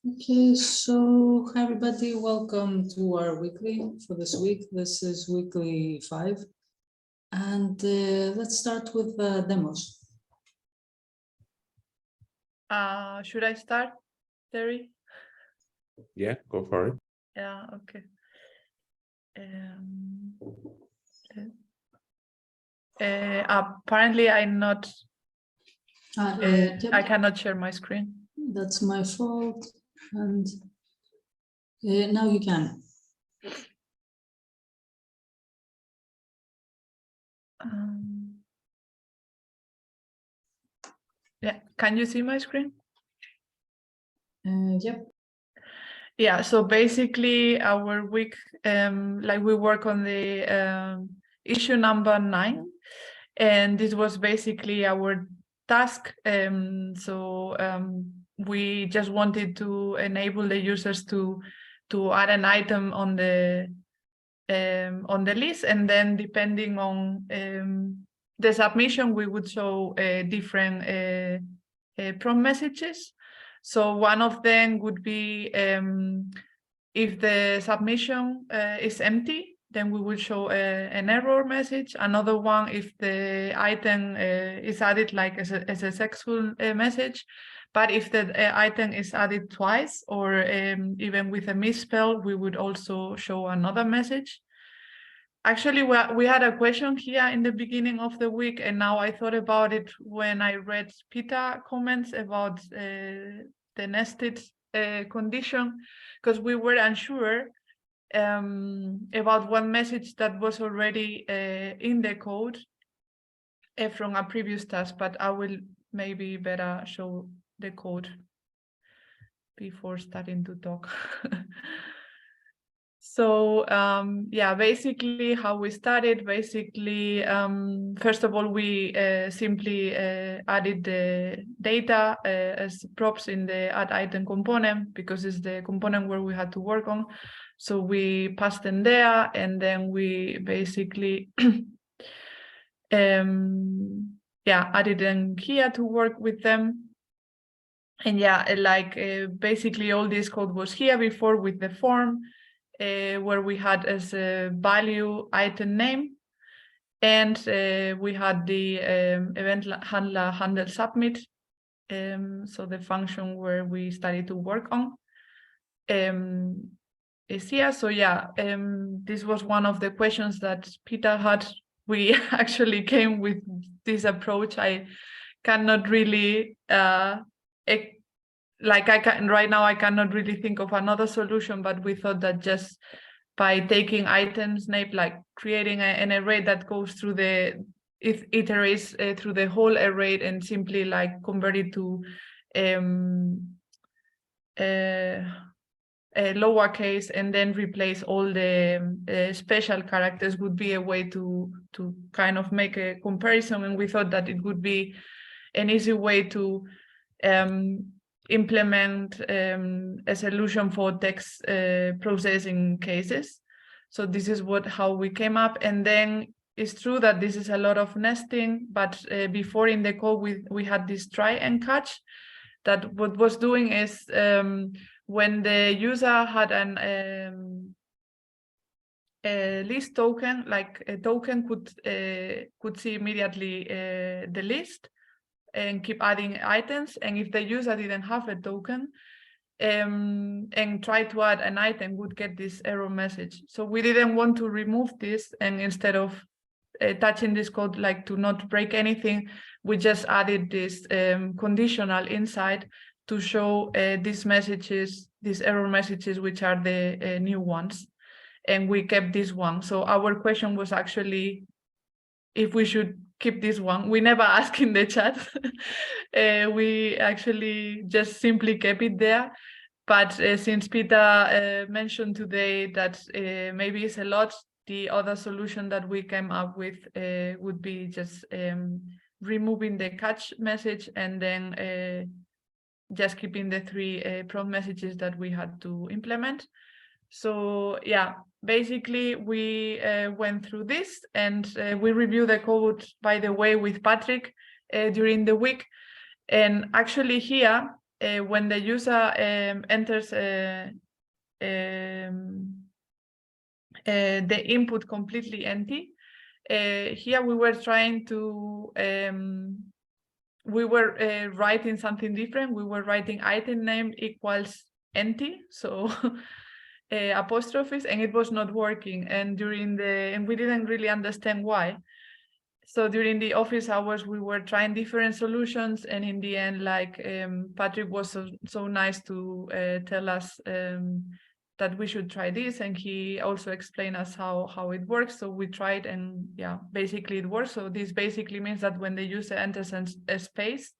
Okay, so hi everybody, welcome to our weekly for this week. This is weekly 5, and let's start with demos. Should I start, Terry? Yeah, go for it. Yeah, okay. Apparently I'm not, Yep, I cannot share my screen. that's my fault, and now you can. Yeah, can you see my screen? Yep. Yeah, so basically our week, like we work on the issue number 9, and this was basically our task. We just wanted to enable the users to add an item on the list, and then depending on the submission, we would show different prompt messages. So one of them would be if the submission is empty, then we will show an error message. Another one, if the item is added like as a successful message. But if the item is added twice or even with a misspell, we would also show another message. Actually, we had a question here in the beginning of the week, and now I thought about it when I read Peter's comments about the nested condition, because we were unsure about one message that was already in the code from a previous task, but I will maybe better show the code before starting to talk. So yeah, basically how we started, basically, first of all, we simply added the data as props in the add item component, because it's the component where we had to work on. So we passed them there, and then we basically yeah, added them here to work with them. And yeah, like basically all this code was here before with the form. Where we had as a value item name, and we had the event handler handle submit, so the function where we started to work on is here. So yeah, this was one of the questions that Peter had. We actually came with this approach. I cannot really right now I cannot really think of another solution, but we thought that just by taking items name, like creating an array that goes through the iterates through the whole array and simply like convert it to a lowercase and then replace all the special characters would be a way to kind of make a comparison. And we thought that it would be an easy way to implement a solution for text processing cases. So this is how we came up. And then it's true that this is a lot of nesting, but before in the code we had this try and catch, that what was doing is when the user had a list token, like a token could see immediately the list and keep adding items. And if the user didn't have a token and try to add an item, would get this error message. So we didn't want to remove this, and instead of touching this code like to not break anything, we just added this conditional inside to show these messages, these error messages, which are the new ones. And we kept this one. So our question was actually if we should keep this one. We never asked in the chat. We actually just simply kept it there. But since Peter mentioned today that maybe it's a lot, the other solution that we came up with would be just removing the catch message and then just keeping the 3 prompt messages that we had to implement. So yeah, basically we went through this, and we reviewed the code, by the way, with Patrick during the week. And actually here when the user enters the input completely empty, here we were trying to we were writing something different. We were writing item name equals empty, so apostrophes, and it was not working. And we didn't really understand why. So during the office hours, we were trying different solutions, and in the end, like Patrick was so nice to tell us that we should try this, and he also explained us how it works. So we tried, and yeah, basically it works. So this basically means that when the user enters a space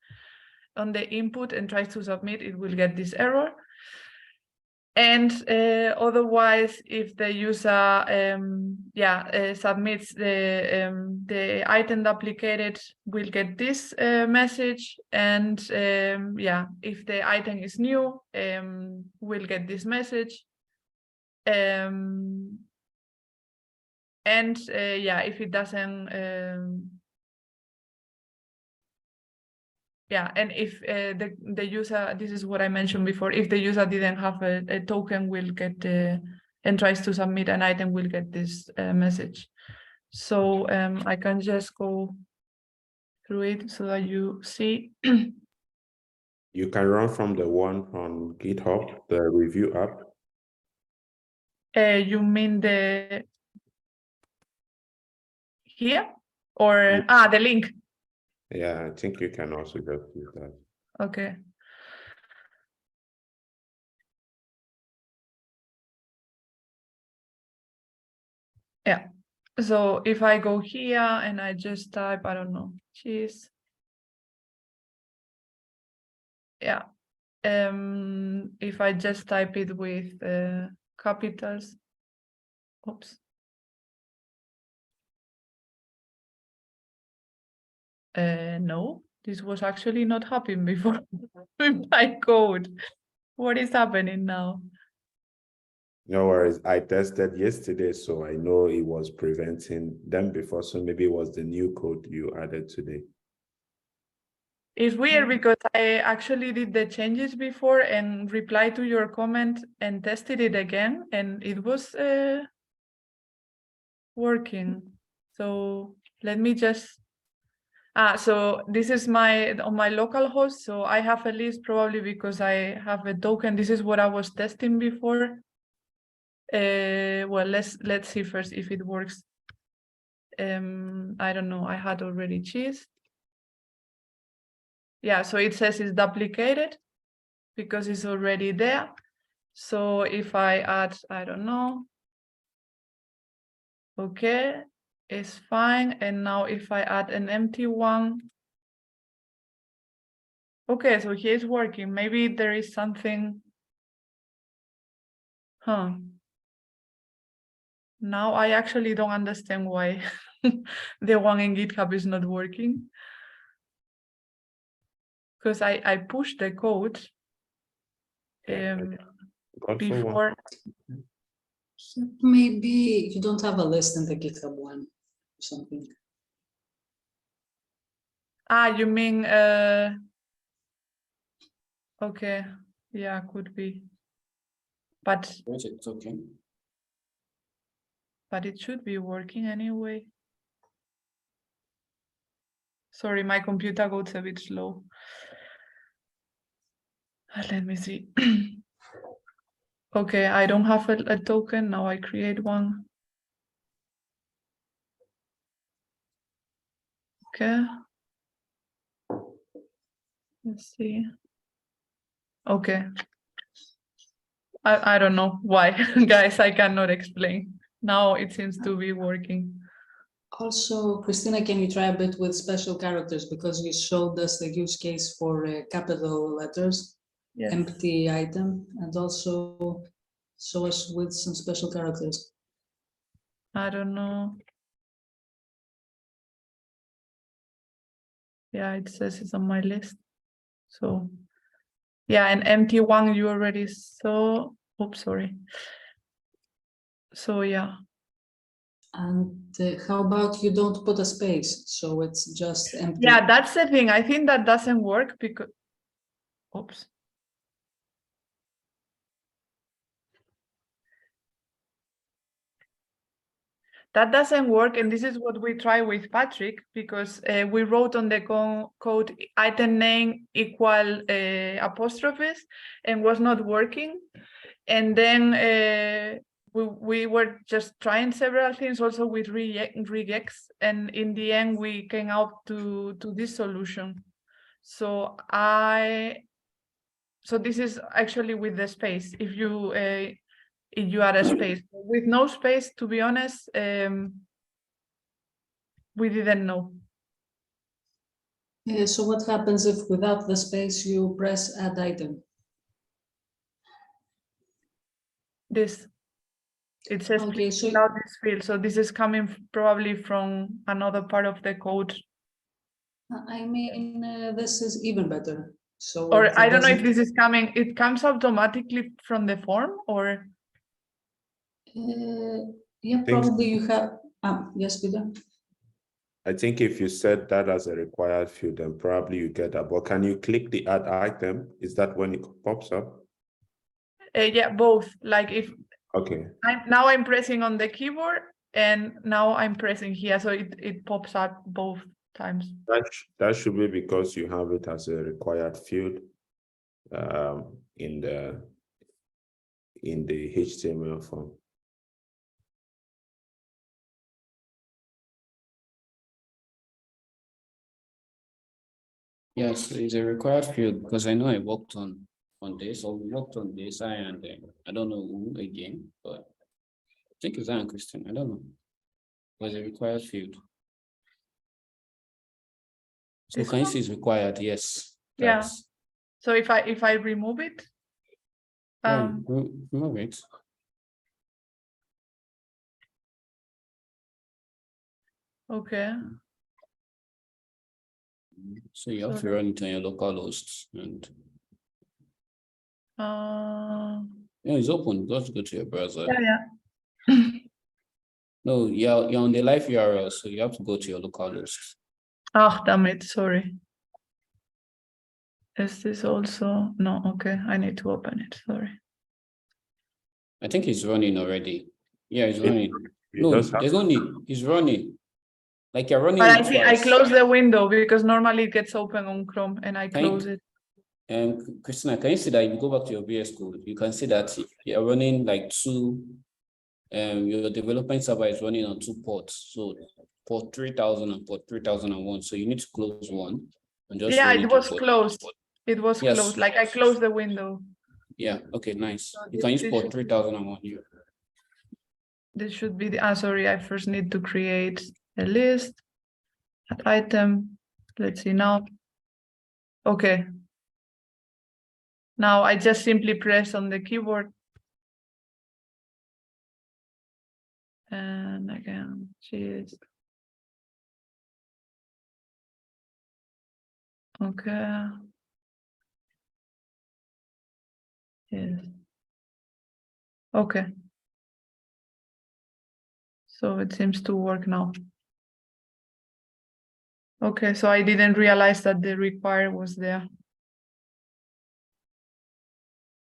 on the input and tries to submit, it will get this error. And otherwise, if the user submits the item duplicated, we'll get this message. And if the item is new, we'll get this message. And if it doesn't, and if the user, this is what I mentioned before, if the user didn't have a token, will get and tries to submit an item, will get this message. So I can just go through it so that you see. You can run from the one on GitHub, the review app. You mean the here or the link? Yeah, I think you can also just use that. Okay. Yeah. So if I go here and I just type, I don't know, cheese. Yeah. If I just type it with capitals. Oops. No, this was actually not happening before with my code. What is happening now? No worries. I tested yesterday, so I know it was preventing them before. So maybe it was the new code you added today. It's weird because I actually did the changes before and replied to your comment and tested it again, and it was working. So let me just. So this is on my local host. So I have a list probably because I have a token. This is what I was testing before. Well, let's see first if it works. I don't know. I had already cheese. Yeah, so it says it's duplicated because it's already there. So if I add, I don't know. Okay, it's fine. And now if I add an empty one. Okay, so here's working. Maybe there is something. Huh. Now I actually don't understand why the one in GitHub is not working. Because I pushed the code before. Maybe you don't have a list in the GitHub one or something. You mean okay, yeah, could be. But It's okay. But it should be working anyway. Sorry, my computer goes a bit slow. Let me see. Okay, I don't have a token. Now I create one. Okay. Let's see. Okay. I don't know why, guys, I cannot explain. Now it seems to be working. Also, Christina, can you try a bit with special characters because you showed us the use case for capital letters, Yes. empty item, and also show us with some special characters. I don't know. Yeah, it says it's on my list. So yeah, an empty one you already saw. Oops, sorry. So yeah. And how about you don't put a space, so it's just empty? Yeah, that's the thing. I think that doesn't work because, oops, That doesn't work, and this is what we try with Patrick, because we wrote on the code item name equal apostrophes, and was not working. And then we were just trying several things also with regex, and in the end we came out to this solution. So this is actually with the space. If you add a space, with no space, to be honest, we didn't know. So what happens if without the space you press add item? It says Okay, so without this field. So this is coming probably from another part of the code. I mean, this is even better. So Or I don't know if this is coming, it comes automatically from the form, or? Yeah, probably you have, yes, Peter. I think if you set that as a required field, then probably you get that. But can you click the add item? Is that when it pops up? Yeah, both. Like if Okay. now I'm pressing on the keyboard, and now I'm pressing here, so it pops up both times. That should be because you have it as a required field in the HTML form. Yes, it's a required field because I know I worked on this, or we worked on this, and I don't know who again, but I think it's Anne Christian. I don't know. It was a required field. So can you see it's required? Yes. Yeah. So if I remove it, remove it. okay. So you have to run it on your local host, and yeah, it's open. Just go to your browser. Yeah. No, you're on the live URL, so you have to go to your local host. Oh, damn it! Sorry. Is this also no? Okay, I need to open it. Sorry. I think it's running already. Yeah, it's running. No, there's no need. It's running. Like you're running. But I think I close the window because normally it gets open on Chrome, and I close it. Christina, can you see that if you go back to your VS Code, you can see that you're running like two, your development server is running on two ports. So port 3000 and port 3001. So you need to close one and just it was closed. It was closed. Like I closed the window. Yeah, okay, nice. So you can use port 3001 here. This should be the sorry, I first need to create a list, add item. Let's see now. Okay. Now I just simply press on the keyboard. And again, cheese. Okay. Yes. Okay. So it seems to work now. Okay, so I didn't realize that the require was there.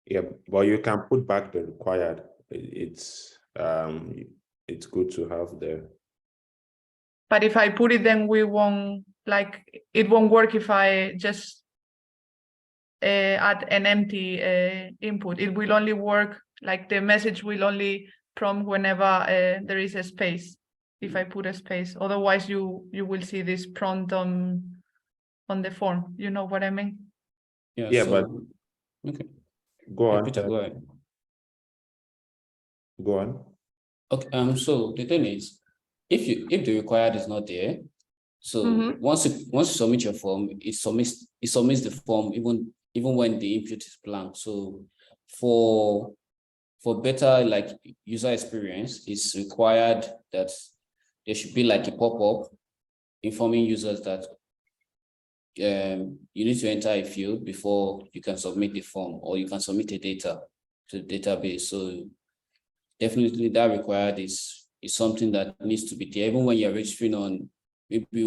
Yeah, but you can put back the required. It's good to have there. But if I put it, then we won't, like, it won't work if I just add an empty input. It will only work, like the message will only prompt whenever there is a space. If I put a space, otherwise you will see this prompt on the form. You know what I mean? Yeah, so, but okay. Go on. Peter, go ahead. Go on. Okay. So the thing is, if the required is not there, so once you submit your form, it submits the form even when the input is blank. So for better like user experience, it's required that there should be like a pop-up informing users that you need to enter a field before you can submit the form, or you can submit the data to the database. So definitely that required is something that needs to be there, even when you're registering on, maybe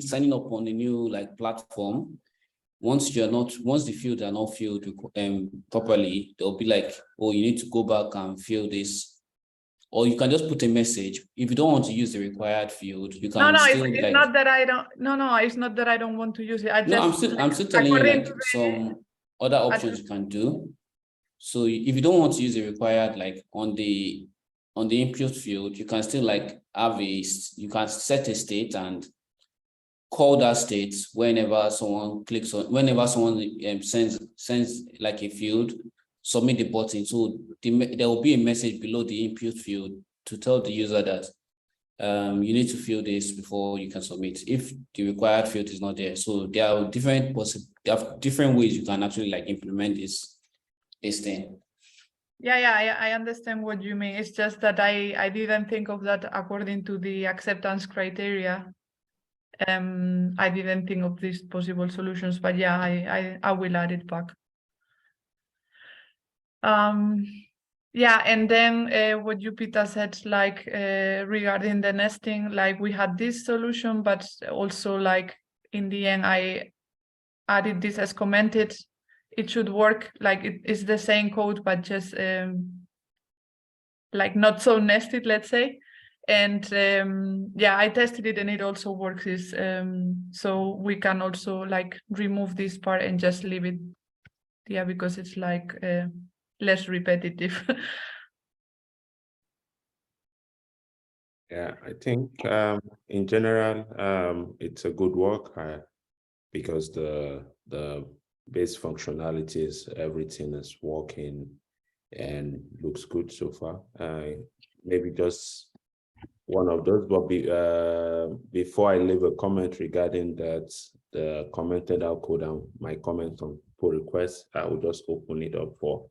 signing up on a new like platform. Once the fields are not filled properly, they'll be like, oh, you need to go back and fill this or you can just put a message. If you don't want to use the required field, you can No, still it's like. not that I don't. No, it's not that I don't want to use it. I No, just I'm still telling you according like to the- some other options you can do. So if you don't want to use the required, like on the input field, you can still like have you can set a state and call that state whenever someone clicks on, whenever someone sends like a field, submit the button. So there will be a message below the input field to tell the user that you need to fill this before you can submit if the required field is not there. So there are different ways you can actually like implement this thing. Yeah, I understand what you mean. It's just that I didn't think of that according to the acceptance criteria. I didn't think of these possible solutions, but yeah, I will add it back. Yeah, and then what you, Peter, said, like regarding the nesting, like we had this solution, but also like in the end, I added this as commented. It should work, like it is the same code, but just like not so nested, let's say. And yeah, I tested it and it also works. So we can also like remove this part and just leave it, yeah, because it's like less repetitive. Yeah, I think in general it's a good work because the base functionalities, everything is working and looks good so far. Maybe just one of those, but before I leave a comment regarding that, the commented out code and my comment on pull request, I will just open it up for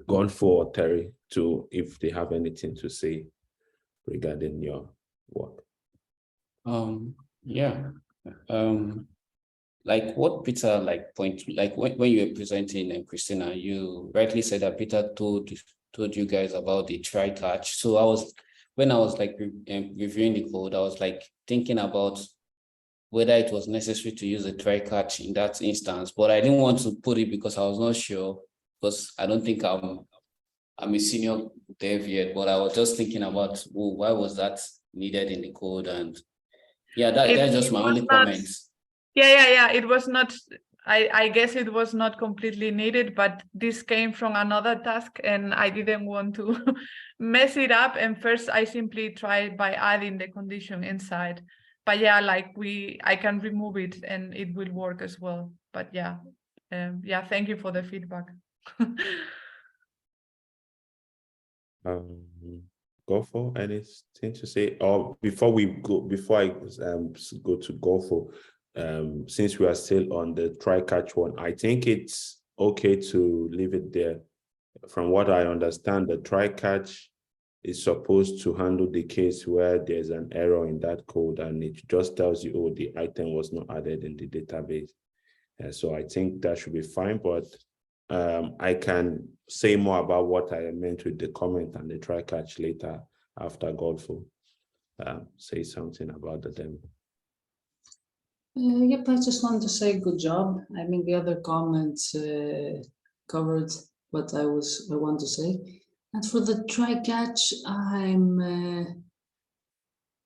Gonfo or Terry to, if they have anything to say regarding your work. Yeah. Like what Peter like when you were presenting, and Christina, you rightly said that Peter told you guys about the try catch. So when I was like reviewing the code, I was like thinking about whether it was necessary to use a try catch in that instance, but I didn't want to put it because I was not sure, because I don't think I'm a senior dev yet, but I was just thinking about, why was that needed in the code? And yeah, that's just my only comment. Yeah. It was not, I guess it was not completely needed, but this came from another task and I didn't want to mess it up. And first I simply tried by adding the condition inside. But yeah, like I can remove it and it will work as well. But yeah, yeah, thank you for the feedback. Gonfo, anything to say? Or before I go to Gonfo, since we are still on the try catch one, I think it's okay to leave it there. From what I understand, the try catch is supposed to handle the case where there's an error in that code and it just tells you, oh, the item was not added in the database. So I think that should be fine, but I can say more about what I meant with the comment and the try catch later after Godful say something about the demo. Yep, I just want to say good job. I mean, the other comments covered what I want to say. And for the try catch,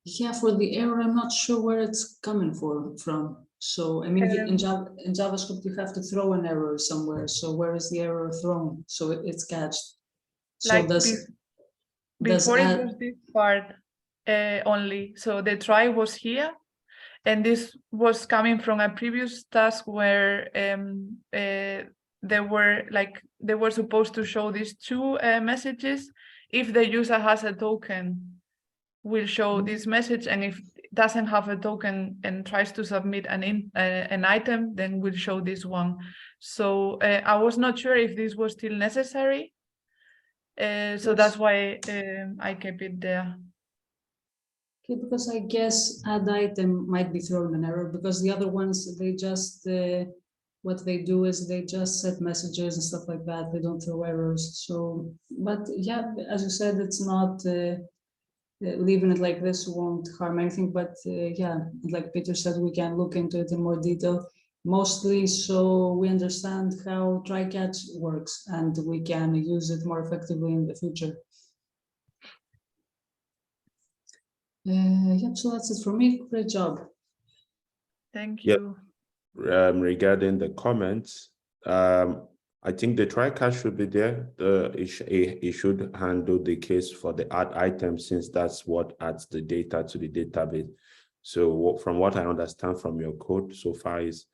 yeah, for the error, I'm not sure where it's coming from. So, I mean, in JavaScript, you have to throw an error somewhere. So where is the error thrown? So it's catched. So like before it was this part only. So the try was here. And this was coming from a previous task where they were supposed to show these two messages. If the user has a token, will show this message, and if it doesn't have a token and tries to submit an item, then will show this one. So I was not sure if this was still necessary. So that's why I kept it there. Okay, because I guess add item might be thrown an error, because the other ones, they just, what they do is they just set messages and stuff like that. They don't throw errors. So, but yeah, as you said, it's not, leaving it like this won't harm anything. But yeah, like Peter said, we can look into it in more detail, mostly so we understand how try catch works and we can use it more effectively in the future. Yep, so that's it for me. Great job. Thank Yep. you. Regarding the comments, I think the try catch should be there. It should handle the case for the add item, since that's what adds the data to the database. So from what I understand from your code so far is,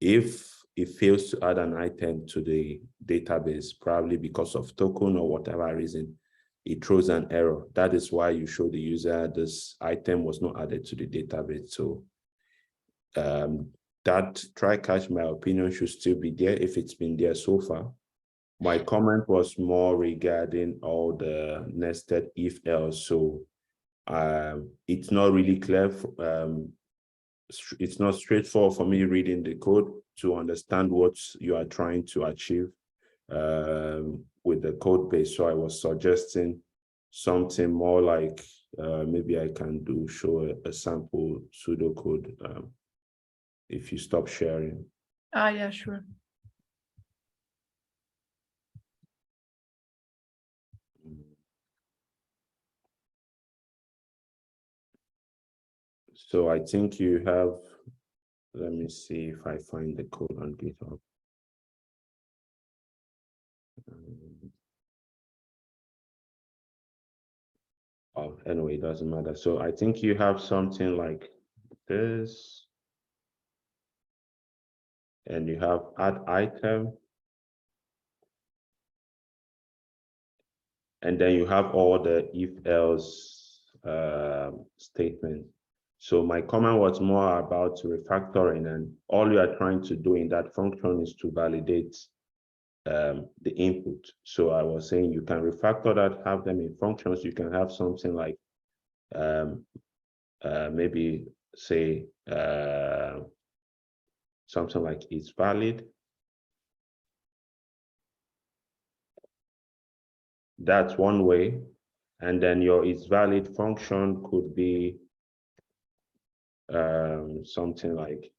if it fails to add an item to the database, probably because of token or whatever reason, it throws an error. That is why you show the user this item was not added to the database. So that try catch, my opinion, should still be there if it's been there so far. My comment was more regarding all the nested if else. So it's not really clear. It's not straightforward for me reading the code to understand what you are trying to achieve with the code base. So I was suggesting something more like maybe I can show a sample pseudocode if you stop sharing. Yeah, sure. So I think you have, let me see if I find the code on GitHub. Oh, anyway, it doesn't matter. So I think you have something like this. And you have add item. And then you have all the if else statement. So my comment was more about refactoring, and all you are trying to do in that function is to validate the input. So I was saying you can refactor that, have them in functions. You can have something like maybe say something like it's valid. That's one way. And then your is valid function could be something like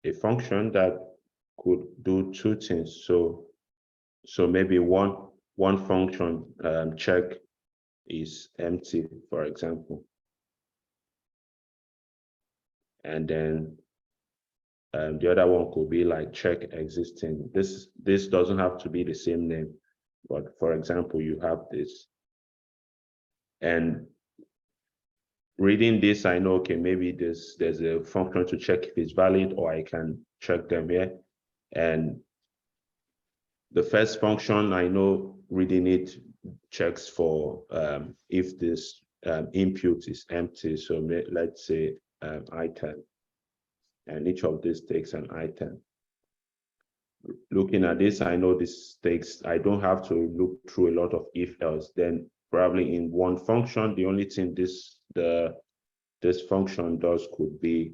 a function that could do two things. So maybe one function check is empty, for example. And then the other one could be like check existing. This doesn't have to be the same name, but for example, you have this. And reading this, I know, okay, maybe there's a function to check if it's valid, or I can check them here. And the first function, I know reading it checks for if this input is empty. So let's say item, and each of these takes an item. Looking at this, I know this takes, I don't have to look through a lot of if else. Then probably in one function, the only thing this function does could be,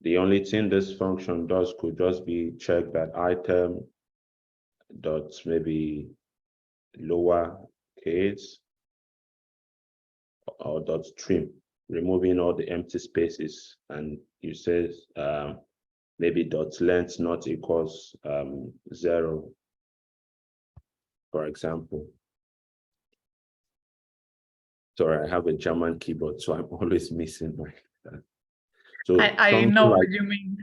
the only thing this function does could just be check that item dot maybe lower case or dot trim, removing all the empty spaces. And you say maybe dot length not equals 0, for example. Sorry, I have a German keyboard, so I'm always missing my. So I know what you mean.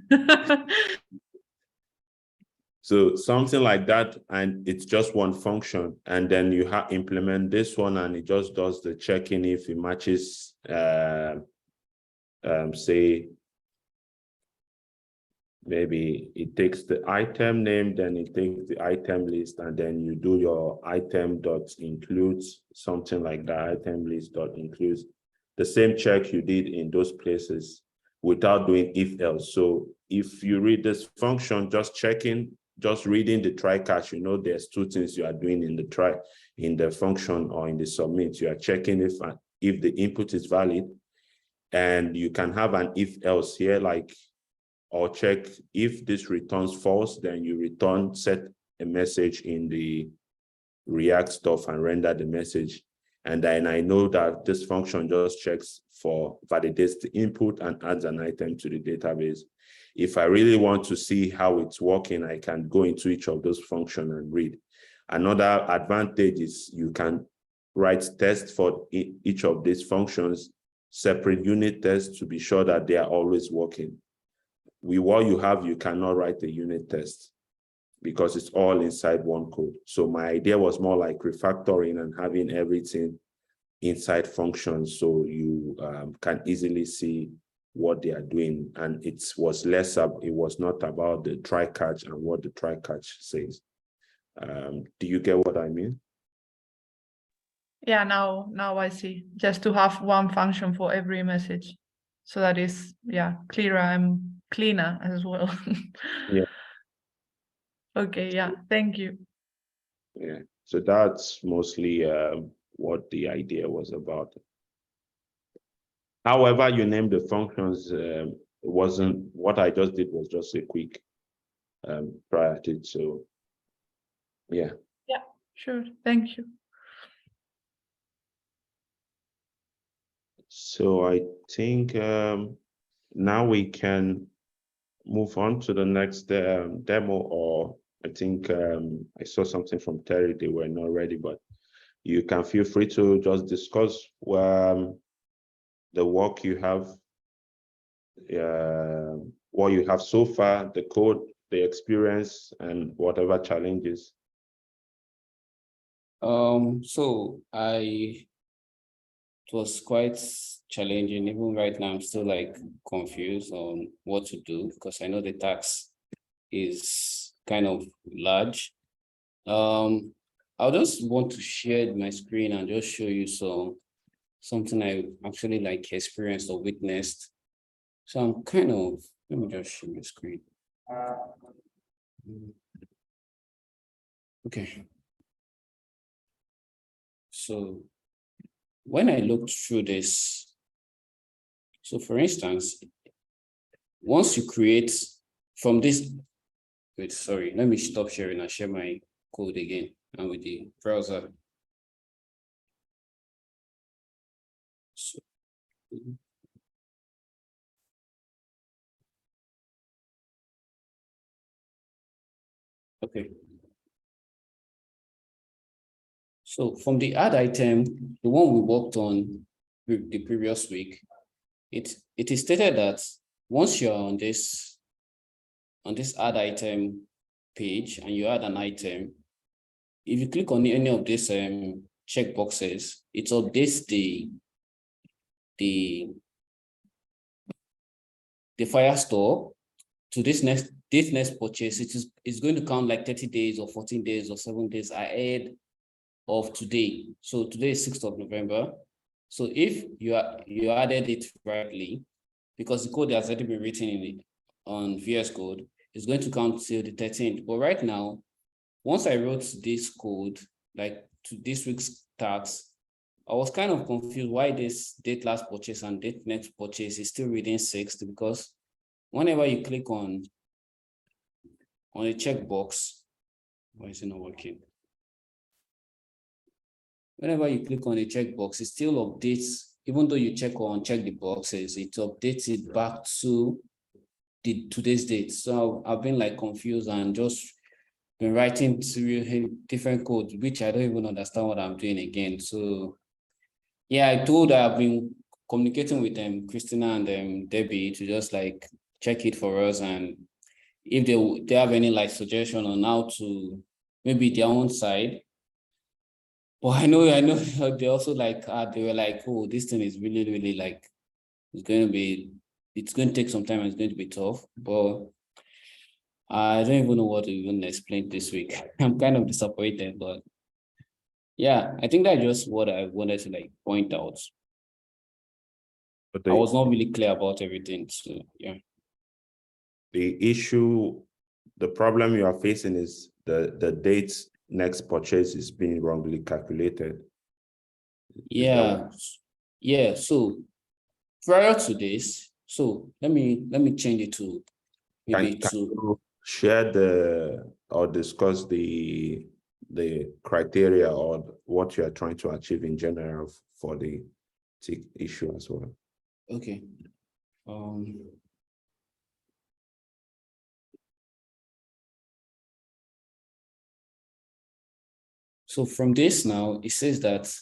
So something like that, and it's just one function, and then you implement this one, and it just does the checking if it matches, say, maybe it takes the item name, then it takes the item list, and then you do your item dot includes, something like that, item list dot includes, the same check you did in those places without doing if else. So if you read this function, just reading the try catch, you know, there's two things you are doing in the function or in the submit. You are checking if the input is valid, and you can have an if else here, like, or check if this returns false, then you set a message in the React stuff and render the message. And then I know that this function just validates the input and adds an item to the database. If I really want to see how it's working, I can go into each of those functions and read. Another advantage is you can write tests for each of these functions, separate unit tests to be sure that they are always working. With what you have, you cannot write a unit test because it's all inside one code. So my idea was more like refactoring and having everything inside functions so you can easily see what they are doing. And it was not about the try catch and what the try catch says. Do you get what I mean? Yeah, now I see. Just to have one function for every message. So that is, yeah, clearer and cleaner as well. Yeah. Okay, yeah, thank you. Yeah, so that's mostly what the idea was about. However, you named the functions, it wasn't, what I just did was just a quick prior to it, so yeah. Yeah, sure, thank you. So I think now we can move on to the next demo, or I think I saw something from Terry, they were not ready, but you can feel free to just discuss the work you have, what you have so far, the code, the experience, and whatever challenges. So it was quite challenging. Even right now, I'm still like confused on what to do because I know the task is kind of large. I just want to share my screen and just show you something I actually like experienced or witnessed. So I'm kind of, let me just share my screen. Okay. So when I looked through this, so for instance, once you create from this, wait, sorry, let me stop sharing and share my code again and with the browser. So, okay. So from the add item, the one we worked on the previous week, it is stated that once you're on this add item page and you add an item, if you click on any of these check boxes, it updates the Firestore to this next purchase. It's going to count like 30 days or 14 days or 7 days ahead of today. So today is 6th of November. So if you added it rightly, because the code has already been written on VS Code, it's going to count till the 13th. But right now, once I wrote this code, like to this week's tax, I was kind of confused why this date last purchase and date next purchase is still reading 6th, because whenever you click on a checkbox, why is it not working? Whenever you click on a checkbox, it still updates, even though you check or uncheck the boxes, it updates it back to today's date. So I've been like confused and just been writing different codes, which I don't even understand what I'm doing again. So yeah, I told her I've been communicating with Christina and Debbie to just like check it for us, and if they have any like suggestion on how to maybe their own side. But I know they also like they were like, oh, this thing is really like it's going to take some time and it's going to be tough. But I don't even know what to even explain this week. I'm kind of disappointed, but yeah, I think that's just what I wanted to like point out. But I was not really clear about everything, so yeah. The issue, the problem you are facing is the date next purchase is being wrongly calculated. Yeah, yeah. So prior to this, so let me change it to maybe Can you share or discuss the criteria or what you are trying to achieve in general for the tick issue as well? Okay. So from this now, it says that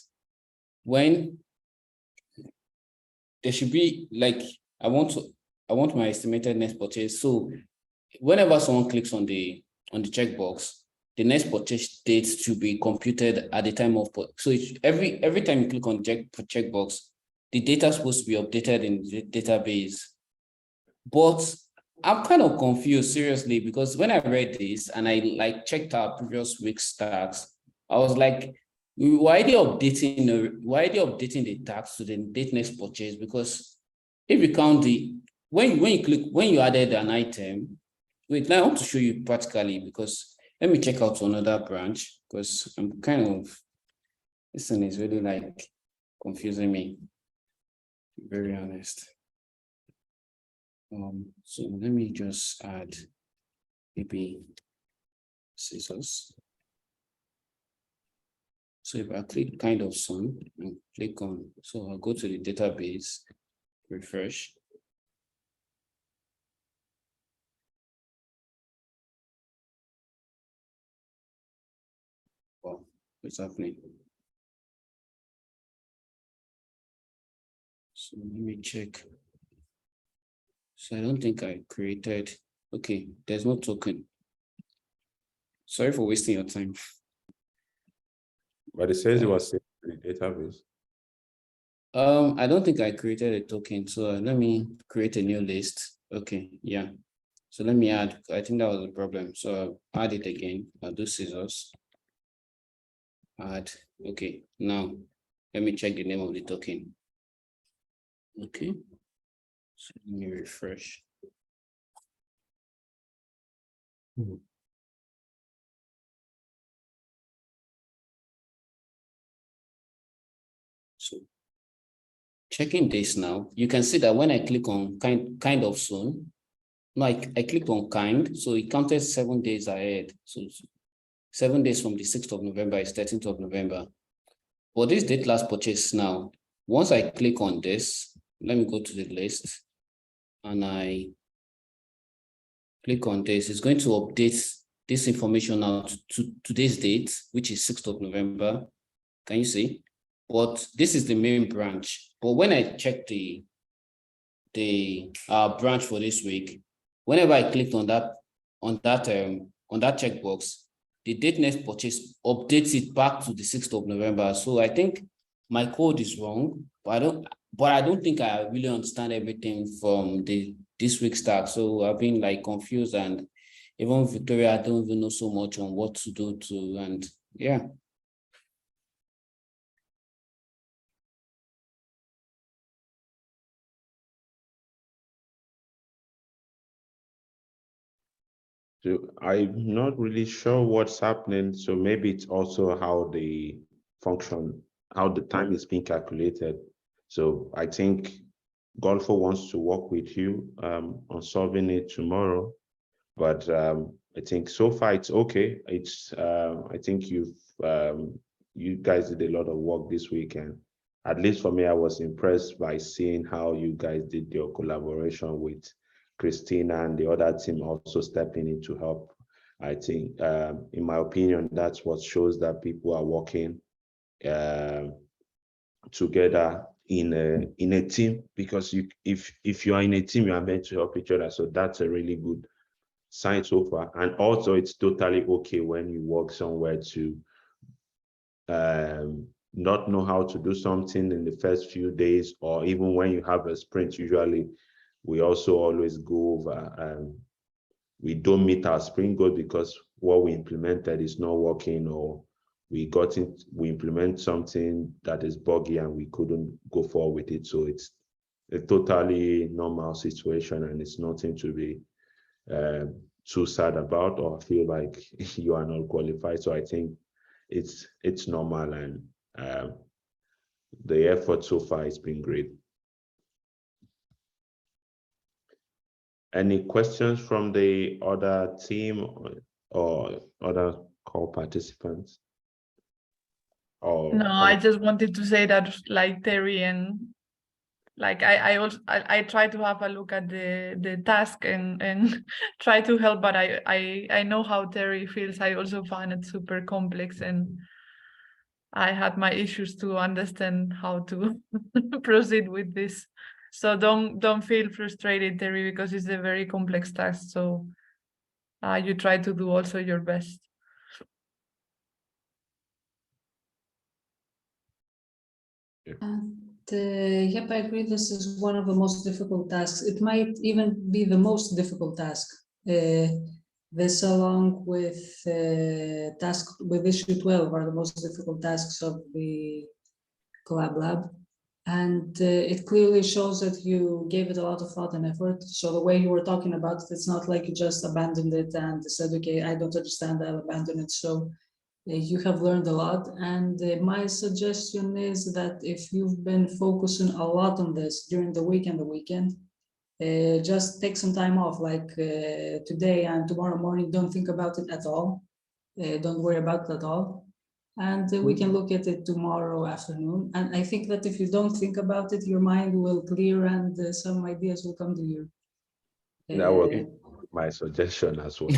when there should be like, I want my estimated next purchase. So whenever someone clicks on the checkbox, the next purchase date should be computed at the time of, so every time you click on checkbox, the data is supposed to be updated in the database. But I'm kind of confused, seriously, because when I read this and I like checked our previous week's tax, I was like, why are they updating the tax to the date next purchase? Because if you count when you added an item, wait, now I want to show you practically, because let me check out another branch, because I'm kind of, this thing is really like confusing me, to be very honest. So let me just add maybe scissors. So if I click kind of sum and click on, so I'll go to the database, refresh. Wow, what's happening? So let me check. So I don't think I created, okay, there's no token. Sorry for wasting your time. But it says it was saved in the database. I don't think I created a token, so let me create a new list. Okay, yeah. So let me add, I think that was the problem. So I'll add it again. I'll do scissors. Add, okay, now let me check the name of the token. Okay, so let me refresh. So checking this now, you can see that when I click on kind of soon, no, I clicked on kind, so it counted 7 days ahead. So 7 days from the 6th of November is 13th of November. But this date last purchase now, once I click on this, let me go to the list and I click on this, it's going to update this information now to today's date, which is 6th of November. Can you see? But this is the main branch. But when I check the branch for this week, whenever I clicked on that checkbox, the date next purchase updates it back to the 6th of November. So I think my code is wrong, but I don't think I really understand everything from this week's tax. So I've been like confused, and even Victoria, I don't even know so much on what to do and yeah. So I'm not really sure what's happening. So maybe it's also how the function, how the time is being calculated. So I think Golfo wants to work with you on solving it tomorrow. But I think so far it's okay. It's I think you guys did a lot of work this weekend. At least for me, I was impressed by seeing how you guys did your collaboration with Christina and the other team also stepping in to help. I think, in my opinion, that's what shows that people are working together in a team, because if you are in a team, you are meant to help each other. So that's a really good sign so far. And also, it's totally okay when you work somewhere to not know how to do something in the first few days, or even when you have a sprint. Usually we also always go over, we don't meet our sprint goal because what we implemented is not working, or we implement something that is buggy and we couldn't go forward with it. So it's a totally normal situation, and it's nothing to be too sad about or feel like you are not qualified. So I think it's normal, and the effort so far has been great. Any questions from the other team or other call participants? No, I just wanted to say that, like Terry, and like I try to have a look at the task and try to help, but I know how Terry feels. I also find it super complex, and I had my issues to understand how to proceed with this. So don't feel frustrated, Terry, because it's a very complex task. So you try to do also your best. Yep, I agree. This is one of the most difficult tasks. It might even be the most difficult task. This, along with task with issue 12, are the most difficult tasks of the Collab Lab. And it clearly shows that you gave it a lot of thought and effort. So the way you were talking about it, it's not like you just abandoned it and said, okay, I don't understand, I'll abandon it. So you have learned a lot. And my suggestion is that if you've been focusing a lot on this during the week and the weekend, just take some time off, like today and tomorrow morning. Don't think about it at all. Don't worry about it at all. And we can look at it tomorrow afternoon. And I think that if you don't think about it, your mind will clear and some ideas will come to you. That was my suggestion as well.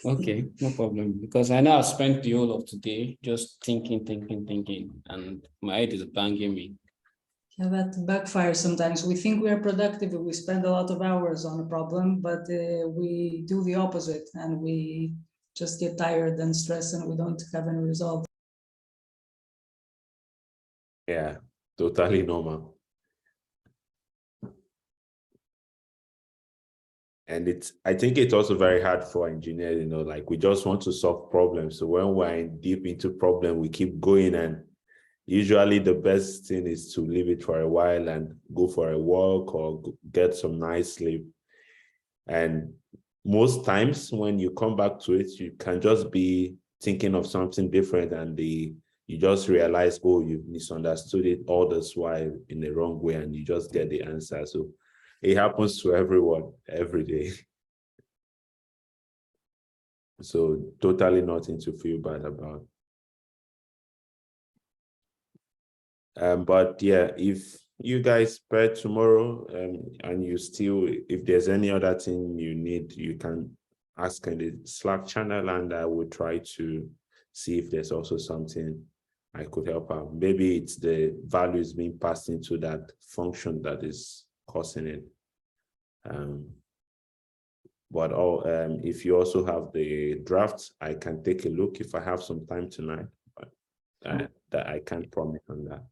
Okay, no problem. Because I know I spent the whole of today just thinking, and my head is banging me. Yeah, that backfires sometimes. We think we are productive, we spend a lot of hours on a problem, but we do the opposite and we just get tired and stressed and we don't have any result. Yeah, totally normal. And I think it's also very hard for engineers, you know, like we just want to solve problems. So when we're deep into problem, we keep going, and usually the best thing is to leave it for a while and go for a walk or get some nice sleep. And most times when you come back to it, you can just be thinking of something different, and you just realize, oh, you misunderstood it all this while in the wrong way, and you just get the answer. So it happens to everyone every day. So totally nothing to feel bad about. But yeah, if you guys pair tomorrow and you still, if there's any other thing you need, you can ask in the Slack channel, and I will try to see if there's also something I could help out. Maybe it's the values being passed into that function that is causing it. But if you also have the draft, I can take a look if I have some time tonight, but that I can't promise on that.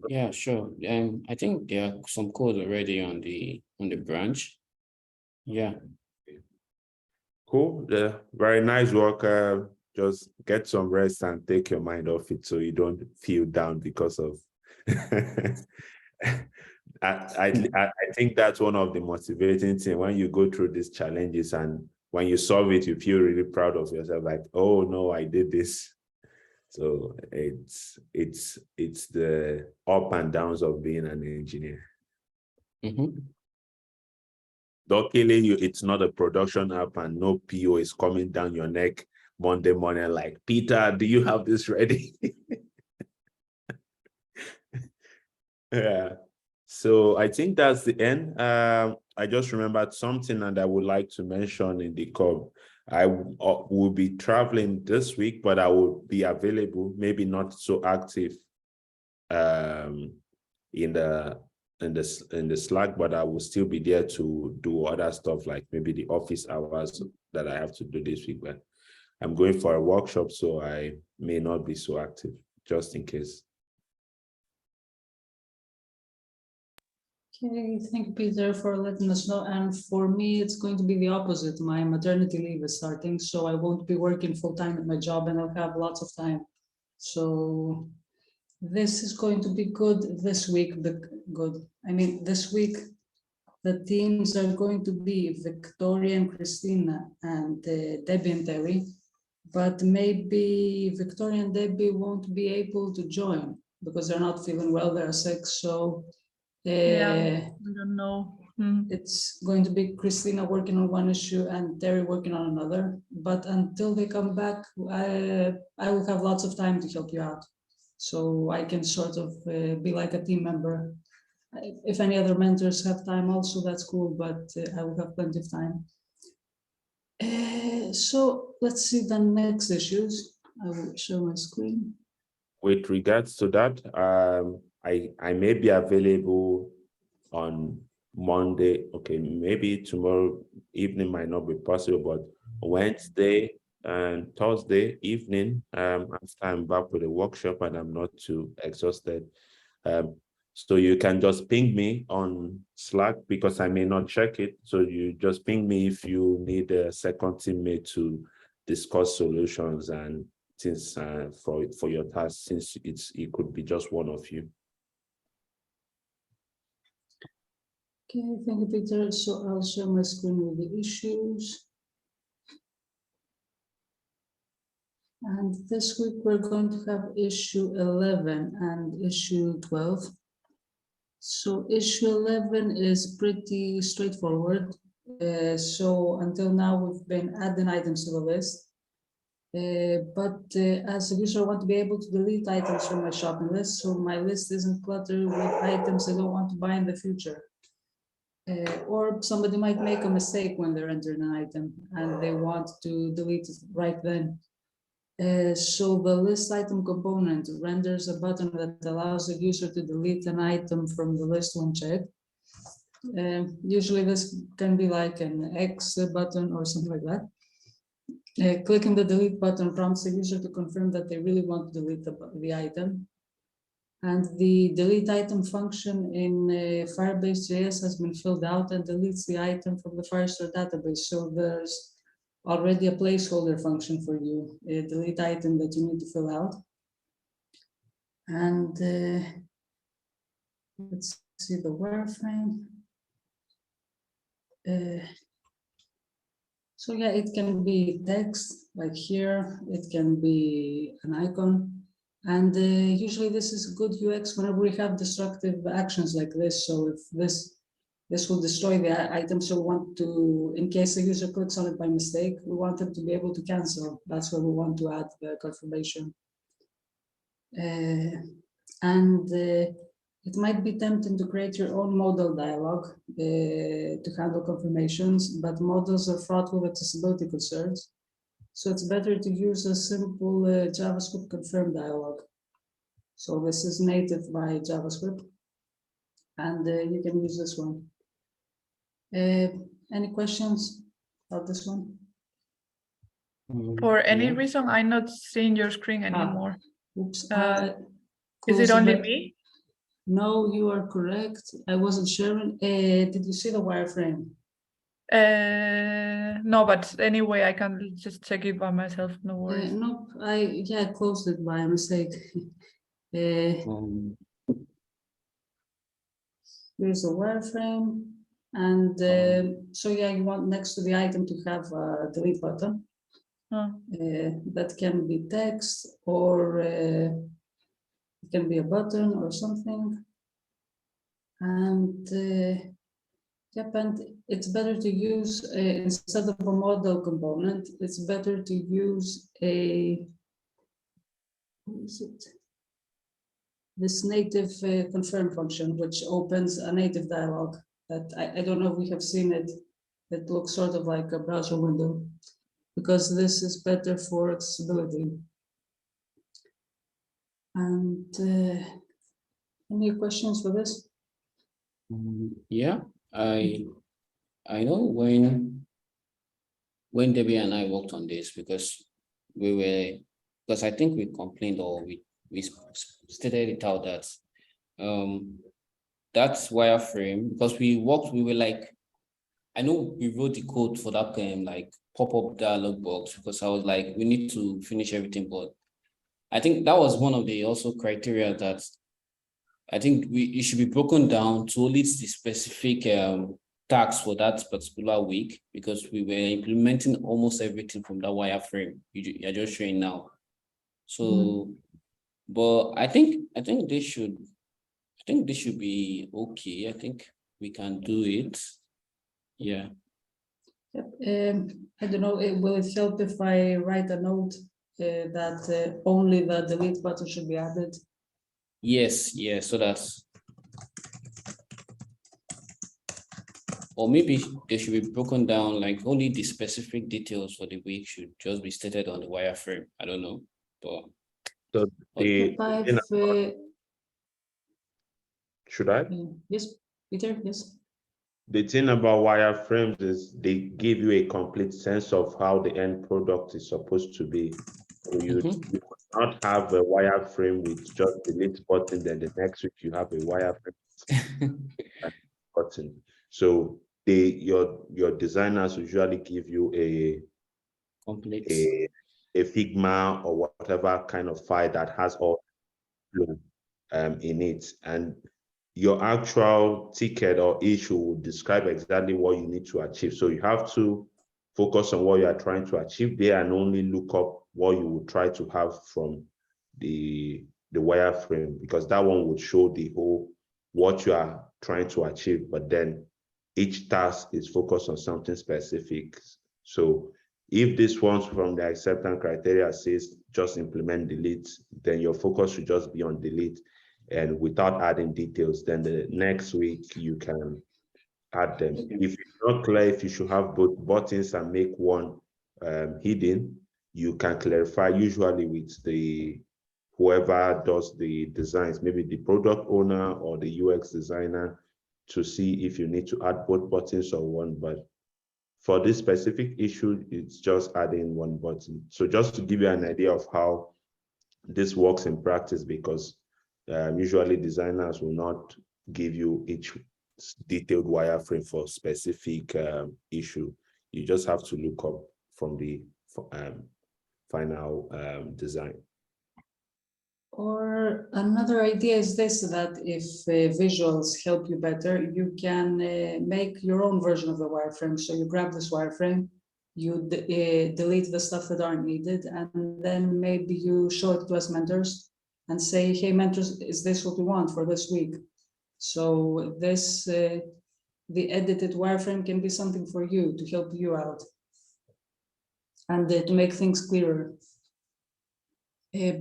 Yeah, sure. I think there are some code already on the branch. Yeah. Cool. Very nice work. Just get some rest and take your mind off it so you don't feel down because of I think that's one of the motivating things when you go through these challenges, and when you solve it, you feel really proud of yourself, like, oh no, I did this. So it's the up and downs of being an engineer. Luckily, it's not a production app and no PO is coming down your neck Monday morning like, Peter, do you have this ready? Yeah. So I think that's the end. I just remembered something and I would like to mention in the call. I will be traveling this week, but I will be available, maybe not so active in the Slack, but I will still be there to do other stuff, like maybe the office hours that I have to do this week. But I'm going for a workshop, so I may not be so active, just in case. Okay, thank you, Peter, for letting us know. And for me, it's going to be the opposite. My maternity leave is starting, so I won't be working full-time at my job and I'll have lots of time. So this is going to be good this week. This week, the teams are going to be Victoria and Christina and Debbie and Terry, but maybe Victoria and Debbie won't be able to join because they're not feeling well, they're sick. So I don't know. It's going to be Christina working on one issue and Terry working on another. But until they come back, I will have lots of time to help you out. So I can sort of be like a team member. If any other mentors have time also, that's cool, but I will have plenty of time. So let's see the next issues. I will show my screen. With regards to that, I may be available on Monday. Okay, maybe tomorrow evening might not be possible, but Wednesday and Thursday evening, after I'm back with the workshop and I'm not too exhausted. So you can just ping me on Slack because I may not check it. So you just ping me if you need a second teammate to discuss solutions and things for your task, since it could be just one of you. Okay, thank you, Peter. So I'll share my screen with the issues. And this week we're going to have issue 11 and issue 12. So issue 11 is pretty straightforward. So until now we've been adding items to the list. But as a user, I want to be able to delete items from my shopping list, so my list isn't cluttered with items I don't want to buy in the future. Or somebody might make a mistake when they're entering an item and they want to delete it right then. So the list item component renders a button that allows the user to delete an item from the list when checked. Usually this can be like an X button or something like that. Clicking the delete button prompts the user to confirm that they really want to delete the item. And the delete item function in Firebase.js has been filled out and deletes the item from the Firestore database. So there's already a placeholder function for you, a delete item that you need to fill out. And let's see the wireframe. So yeah, it can be text, like here, it can be an icon. And usually this is good UX whenever we have destructive actions like this. So if this will destroy the item, so we want to, in case the user clicks on it by mistake, we want them to be able to cancel. That's where we want to add the confirmation. It might be tempting to create your own modal dialog to handle confirmations, but models are fraught with accessibility concerns. So it's better to use a simple JavaScript confirm dialog. So this is native by JavaScript, and you can use this one. Any questions about this one? For any reason, I'm not seeing your screen anymore. Oops. Is it only me? No, you are correct. I wasn't sharing. Did you see the wireframe? No, but anyway, I can just check it by myself. No worries. Nope. I closed it by mistake. Here's a wireframe, and so yeah, you want next to the item to have a delete button. That can be text or it can be a button or something. And yep, and it's better to use instead of a model component, it's better to use this native confirm function, which opens a native dialog that I don't know if we have seen it. It looks sort of like a browser window, because this is better for accessibility. And any questions for this? Yeah, I know when Debbie and I worked on this, because I think we complained, or we stated it out that that's wireframe, because we were like, I know we wrote the code for that like pop-up dialog box, because I was like, we need to finish everything, but I think that was one of the also criteria that I think it should be broken down to only the specific tasks for that particular week, because we were implementing almost everything from that wireframe you're just showing now. So, but I think this should be okay. I think we can do it. Yeah. Yep. I don't know, will it help if I write a note that only the delete button should be added? Yes, so that's, or maybe they should be broken down, like only the specific details for the week should just be stated on the wireframe. I don't know. But So the But thing I've, should I? yes, Peter, yes. The thing about wireframes is they give you a complete sense of how the end product is supposed to be. So you would not have a wireframe with just delete button, then the next week you have a wireframe button. So your designers usually give you complete. a Figma or whatever kind of file that has all flow in it, and your actual ticket or issue will describe exactly what you need to achieve. So you have to focus on what you are trying to achieve there and only look up what you would try to have from the wireframe, because that one would show the whole what you are trying to achieve, but then each task is focused on something specific. So if this one's from the acceptance criteria says just implement delete, then your focus should just be on delete and without adding details. Then the next week you can add them. If it's not clear if you should have both buttons and make one hidden, you can clarify usually with the whoever does the designs, maybe the product owner or the UX designer, to see if you need to add both buttons or one. But for this specific issue, it's just adding one button. So just to give you an idea of how this works in practice, because usually designers will not give you each detailed wireframe for specific issue. You just have to look up from the final design. Or another idea is this, that if visuals help you better, you can make your own version of the wireframe. So you grab this wireframe, you delete the stuff that aren't needed, and then maybe you show it to us mentors and say, hey, mentors, is this what we want for this week? So this, the edited wireframe can be something for you to help you out and to make things clearer.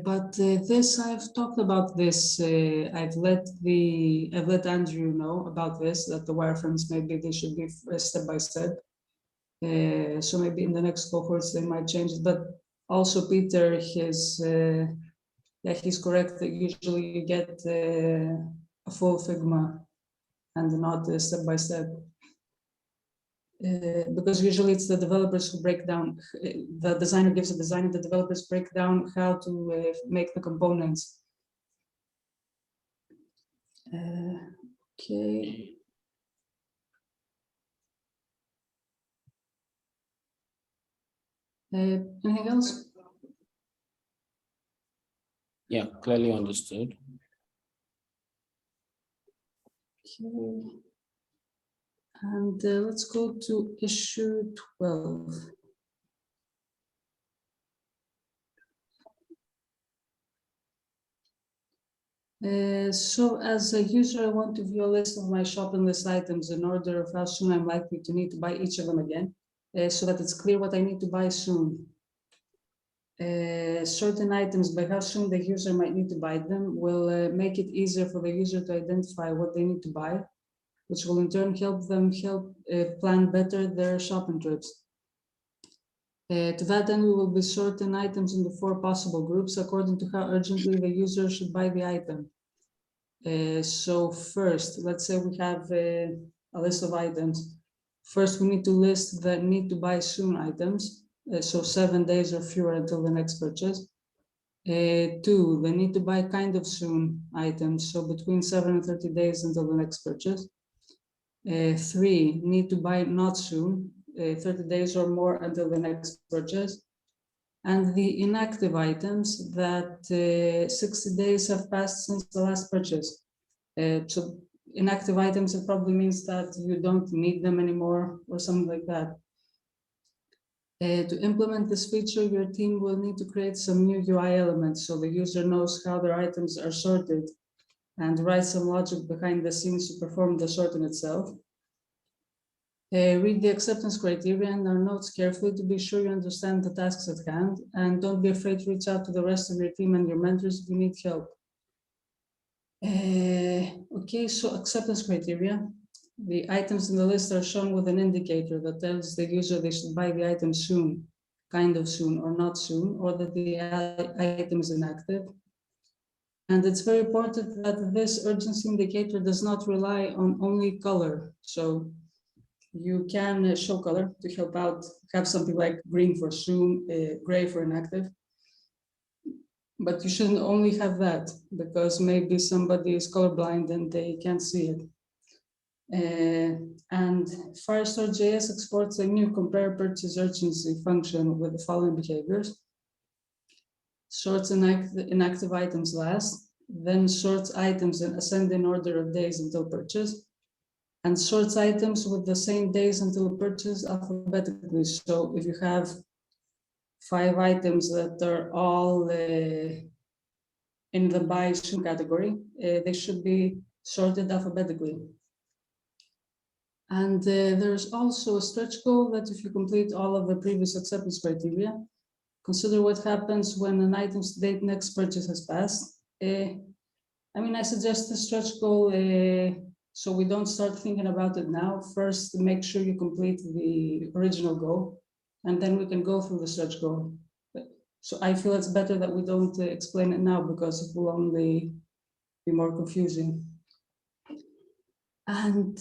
But this, I've talked about this. I've let Andrew know about this, that the wireframes maybe they should be step by step. So maybe in the next cohorts they might change it. But also Peter, he's correct that usually you get a full Figma and not step by step. Because usually it's the developers who break down, the designer gives a design, the developers break down how to make the components. Okay. Anything else? Yeah, clearly understood. Okay. And let's go to issue 12. So as a user, I want to view a list of my shopping list items in order of how soon I'm likely to need to buy each of them again, so that it's clear what I need to buy soon. Certain items, by how soon the user might need to buy them, will make it easier for the user to identify what they need to buy, which will in turn help them plan better their shopping trips. To that end, we will be sorting items into 4 possible groups according to how urgently the user should buy the item. So first, let's say we have a list of items. First, we need to list the need to buy soon items. So 7 days or fewer until the next purchase. 2, the need to buy kind of soon items. So between 7 and 30 days until the next purchase. 3, need to buy not soon, 30 days or more until the next purchase. And the inactive items that 60 days have passed since the last purchase. So inactive items, it probably means that you don't need them anymore or something like that. To implement this feature, your team will need to create some new UI elements so the user knows how their items are sorted and write some logic behind the scenes to perform the sorting itself. Read the acceptance criteria and our notes carefully to be sure you understand the tasks at hand, and don't be afraid to reach out to the rest of your team and your mentors if you need help. Okay, so acceptance criteria. The items in the list are shown with an indicator that tells the user they should buy the item soon, kind of soon or not soon, or that the item is inactive. And it's very important that this urgency indicator does not rely on only color. So you can show color to help out, have something like green for soon, gray for inactive. But you shouldn't only have that, because maybe somebody is colorblind and they can't see it. And Firestore.js exports a new compare purchase urgency function with the following behaviors. Sorts inactive items last, then sorts items in ascending order of days until purchase, and sorts items with the same days until purchase alphabetically. So if you have 5 items that are all in the buy soon category, they should be sorted alphabetically. And there's also a stretch goal that if you complete all of the previous acceptance criteria, consider what happens when an item's date next purchase has passed. I mean, I suggest the stretch goal so we don't start thinking about it now. First, make sure you complete the original goal, and then we can go through the stretch goal. So I feel it's better that we don't explain it now, because it will only be more confusing. And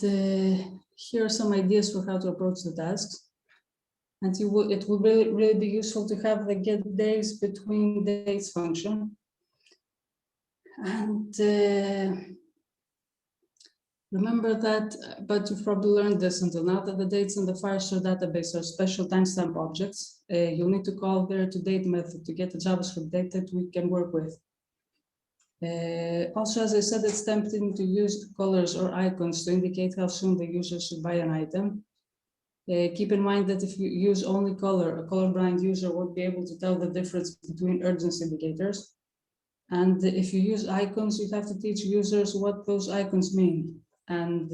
here are some ideas for how to approach the tasks. And it will really be useful to have the get days between dates function. And remember that, but you've probably learned this until now, that the dates in the Firestore database are special timestamp objects. You'll need to call their toDate method to get a JavaScript date that we can work with. Also, as I said, it's tempting to use colors or icons to indicate how soon the user should buy an item. Keep in mind that if you use only color, a colorblind user won't be able to tell the difference between urgency indicators. And if you use icons, you have to teach users what those icons mean. And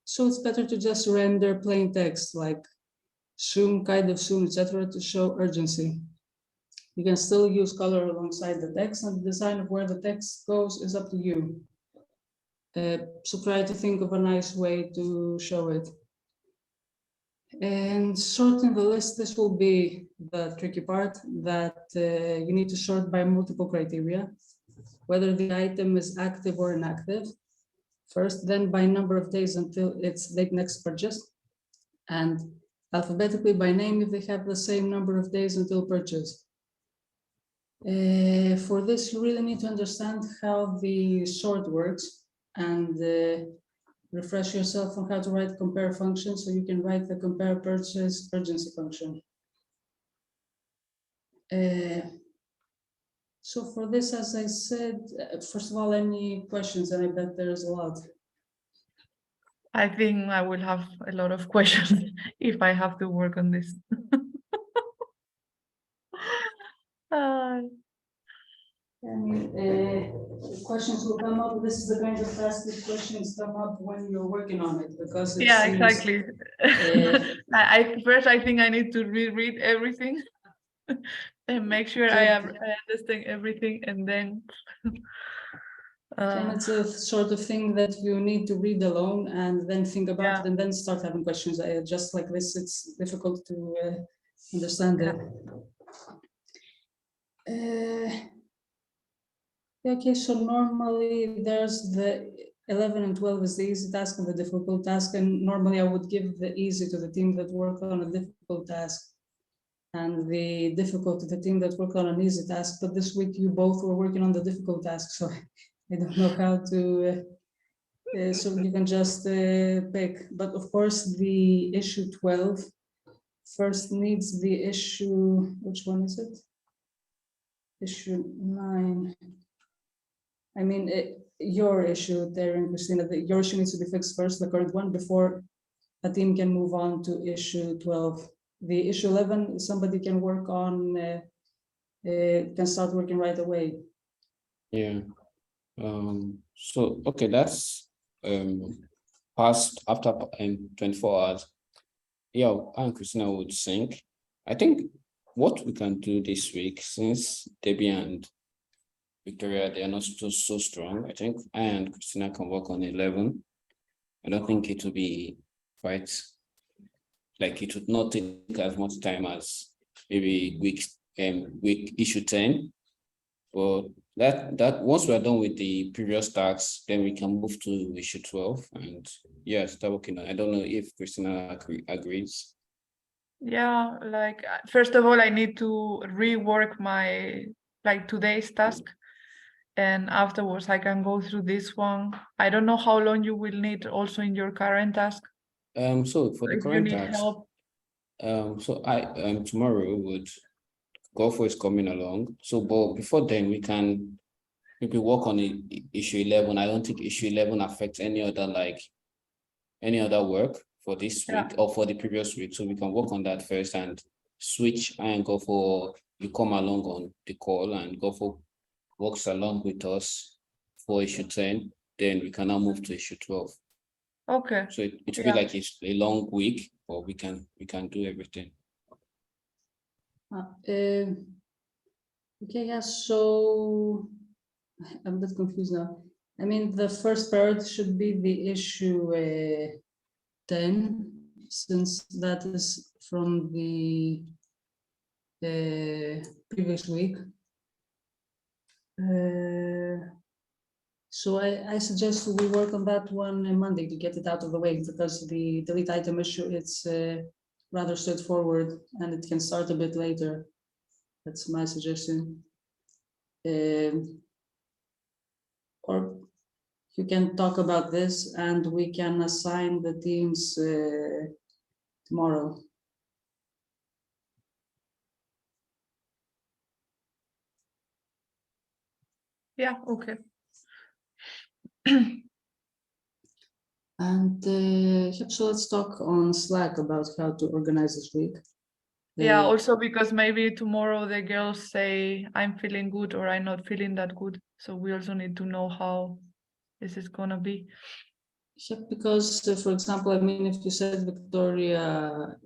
so it's better to just render plain text like soon, kind of soon, etc. to show urgency. You can still use color alongside the text, and the design of where the text goes is up to you. So try to think of a nice way to show it. And sorting the list, this will be the tricky part, that you need to sort by multiple criteria, whether the item is active or inactive. First, then by number of days until its date next purchase, and alphabetically by name if they have the same number of days until purchase. For this, you really need to understand how the sort works, and refresh yourself on how to write compare function so you can write the compare purchase urgency function. So for this, as I said, first of all, any questions? And I bet there's a lot. I think I will have a lot of questions if I have to work on this. Questions will come up. This is the kind of task that questions come up when you're working on it, because it Yeah, seems, exactly. First, I think I need to reread everything and make sure I understand everything, and then. And it's a sort of thing that you need to read alone and then think about it and then start having questions. Just like this, it's difficult to understand it. Okay, so normally there's the 11 and 12 is the easy task and the difficult task, and normally I would give the easy to the team that worked on a difficult task and the difficult to the team that worked on an easy task. But this week you both were working on the difficult task, so I don't know how to, so you can just pick. But of course, the issue 12 first needs the issue, which one is it? Issue 9. I mean, your issue there, and Christina, your issue needs to be fixed first, the current one, before a team can move on to issue 12. The issue 11, somebody can work on, can start working right away. Yeah. So, okay, that's past after 24 hours. Yeah, I and Christina would sync. I think what we can do this week, since Debbie and Victoria, they are not so strong, I think I and Christina can work on 11. I don't think it will be quite like it would not take as much time as maybe week issue 10. But that once we're done with the previous tasks, then we can move to issue 12 and yeah, start working on it. I don't know if Christina agrees. Yeah, like first of all, I need to rework my like today's task, and afterwards I can go through this one. I don't know how long you will need also in your current task. So for the If you current need task, help. so I tomorrow would go for is coming along. So, but before then, we can maybe work on issue 11. I don't think issue 11 affects any other work for this week or for the previous week. So we can work on that first and switch and go for you come along on the call and go for works along with us for issue 10. Then we can now move to issue 12. Okay. So it will be like it's a long week, but we can do everything. Okay, yeah, so I'm a bit confused now. I mean, the first priority should be the issue 10, since that is from the previous week. So I suggest we work on that one on Monday to get it out of the way, because the delete item issue, it's rather straightforward and it can start a bit later. That's my suggestion. Or you can talk about this and we can assign the teams tomorrow. Yeah, okay. And so let's talk on Slack about how to organize this week. Yeah, also because maybe tomorrow the girls say I'm feeling good or I'm not feeling that good. So we also need to know how this is gonna be. Yeah, because for example, I mean, if you said Victoria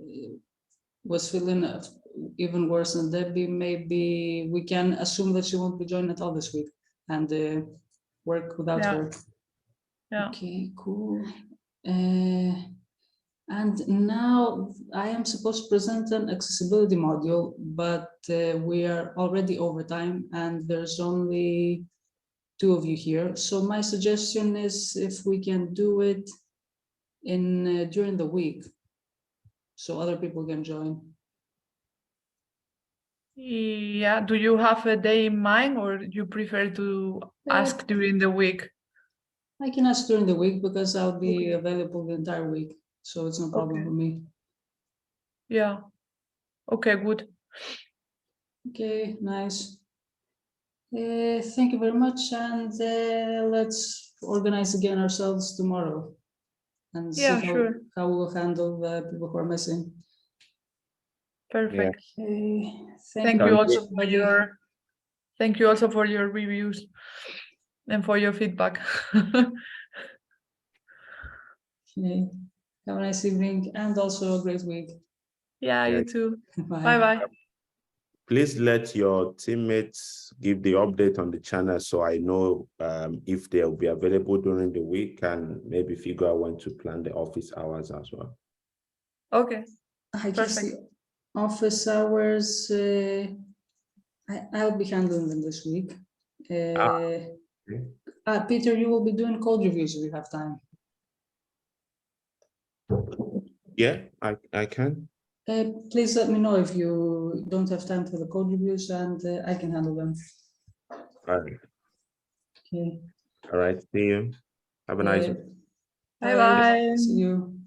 was feeling even worse than Debbie, maybe we can assume that she won't be joining at all this week and work without her. Yeah. Okay, cool. And now I am supposed to present an accessibility module, but we are already over time and there's only 2 of you here. So my suggestion is if we can do it in during the week, so other people can join. Yeah, do you have a day in mind or you prefer to ask during the week? I can ask during the week because I'll be available the entire week, so it's no problem for me. Yeah. Okay, good. Okay, nice. Thank you very much, and let's organize again ourselves tomorrow and see how we'll handle the people who are missing. Perfect. Okay. Thank you also for your reviews and for your feedback. Okay. Have a nice evening and also a great week. Yeah, you too. Bye. Bye. Please let your teammates give the update on the channel so I know if they'll be available during the week and maybe figure out when to plan the office hours as well. Okay. I guess the office hours, I'll be handling them this week. Peter, you will be doing code reviews if you have time. Yeah, I can. Please let me know if you don't have time for the code reviews and I can handle them. All right. Okay. All right. See you. Have a nice Bye. See you.